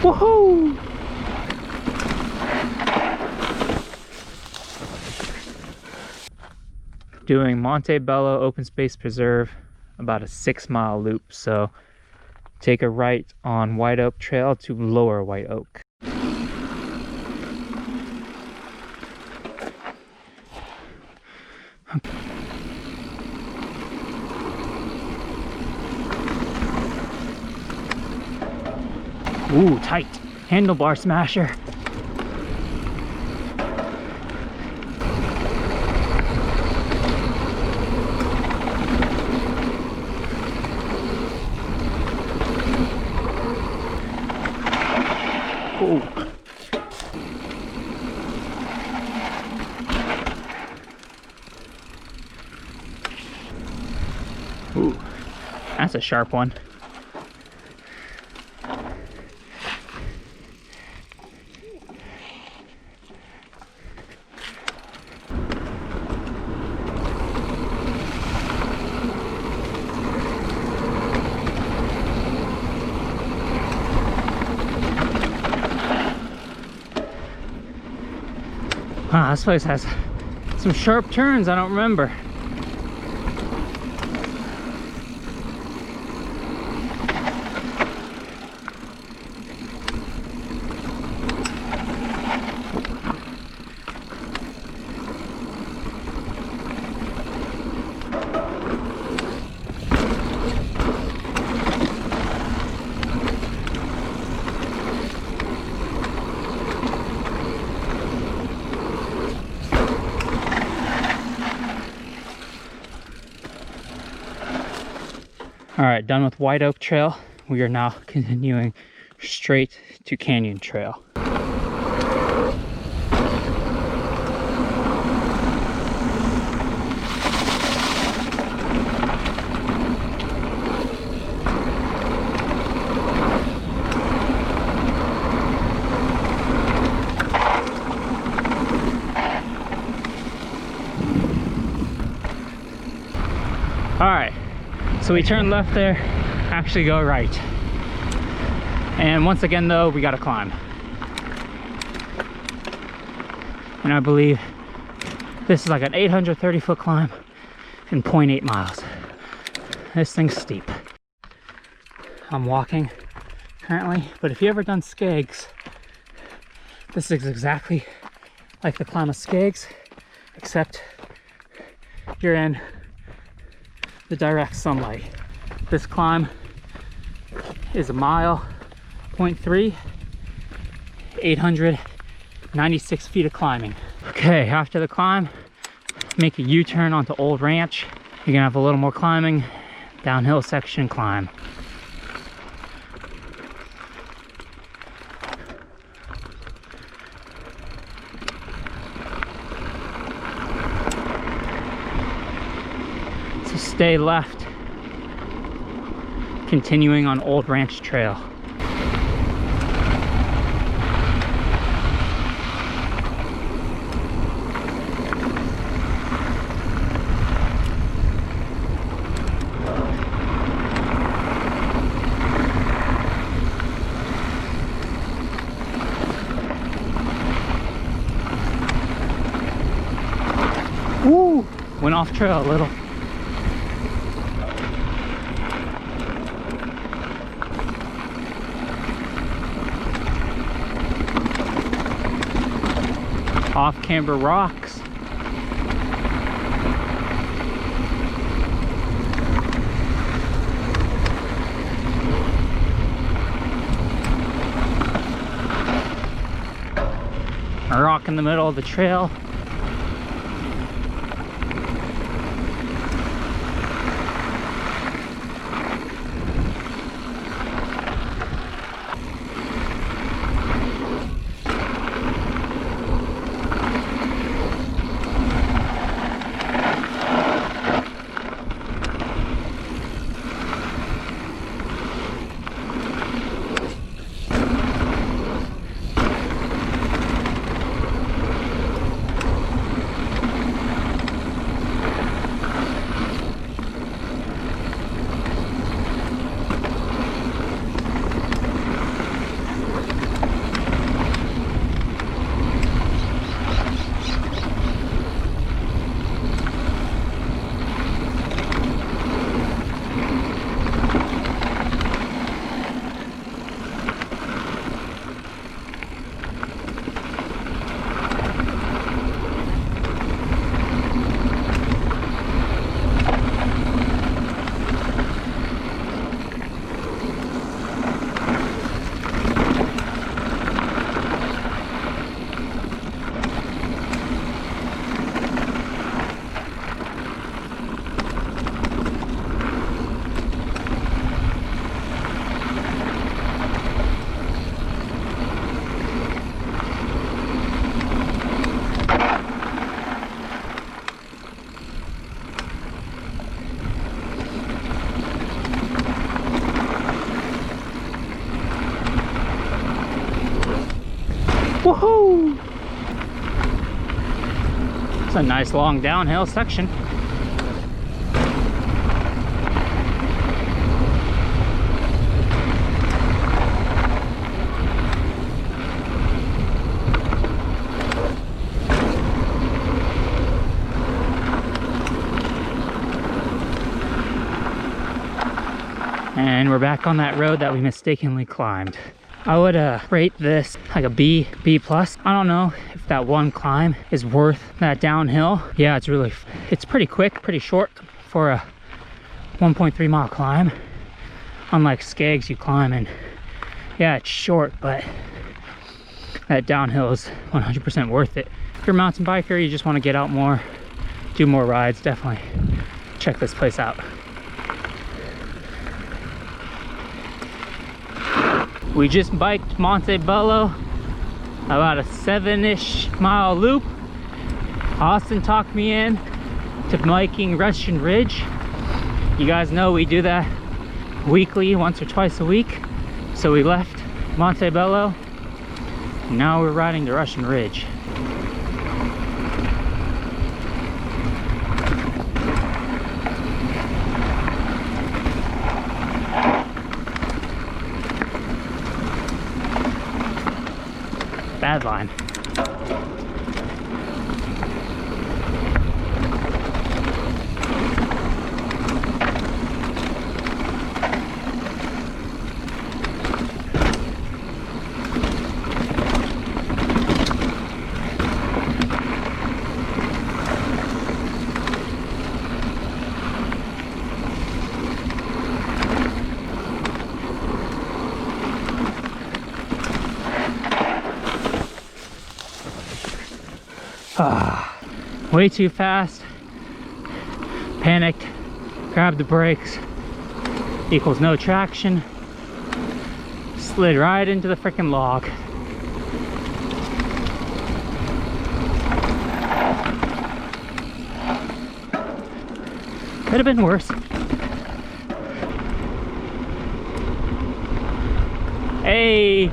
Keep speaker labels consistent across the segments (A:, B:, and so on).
A: Woohoo! Doing Monte Bello Open Space Preserve, about a 6-mile loop. So take a right on White Oak Trail to Lower White Oak. Ooh, tight. Handlebar smasher. Ooh. Ooh, that's a sharp one. Wow, this place has some sharp turns I don't remember. All right, done with White Oak Trail. We are now continuing straight to Canyon Trail. All right. So we turn left there, actually go right. And once again though, we gotta climb. And I believe this is like an 830-foot climb in 0.8 miles. This thing's steep. I'm walking currently, but if you ever done Skeggs, this is exactly like the climb of Skeggs, except you're in the direct sunlight. This climb is 1.3 miles, 896 feet of climbing. Okay, after the climb, make a U-turn onto Old Ranch. You're gonna have a little more climbing, downhill section climb. Stay left, continuing on Old Ranch Trail. Woo! Went off trail a little. Off Camber Rocks. A rock in the middle of the trail. Woohoo! It's a nice long downhill section. And we're back on that road that we mistakenly climbed. I would rate this like a B plus. I don't know if that one climb is worth that downhill. Yeah, it's pretty quick, pretty short for a 1.3 mile climb. Unlike Skaggs, you climb and yeah, it's short, but that downhill is 100% worth it. If you're a mountain biker, you just want to get out more, do more rides, definitely check this place out. We just biked Monte Bello, about a 7-ish mile loop. Austin talked me in to biking Russian Ridge. You guys know we do that weekly, once or twice a week. So we left Monte Bello, and now we're riding the Russian Ridge. Bad line. Way too fast, panicked, grabbed the brakes, equals no traction, slid right into the freaking log. Could have been worse. Hey!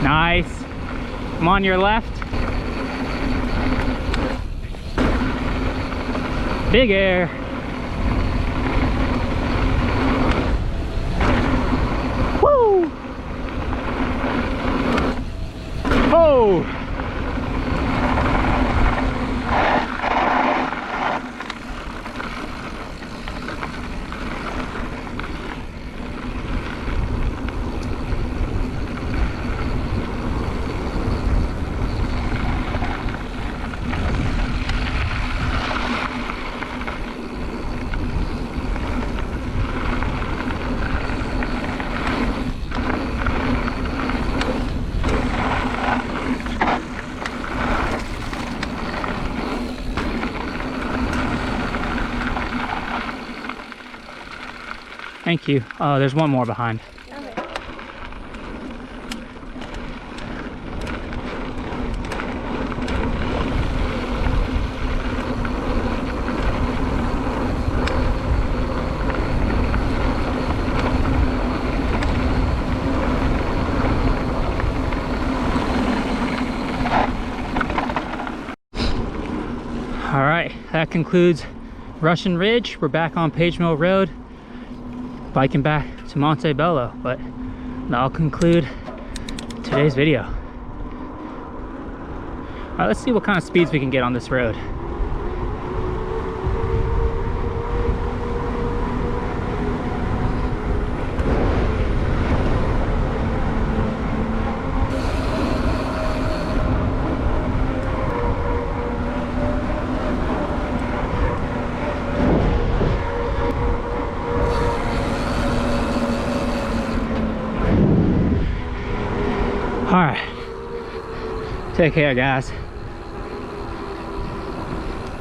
A: Nice. I'm on your left. Big air. Woo! Oh! Thank you. Oh, there's one more behind.
B: Okay.
A: All right, that concludes Russian Ridge. We're back on Page Mill Road, biking back to Monte Bello, but that'll conclude today's video. All right, let's see what kind of speeds we can get on this road. All right, take care, guys.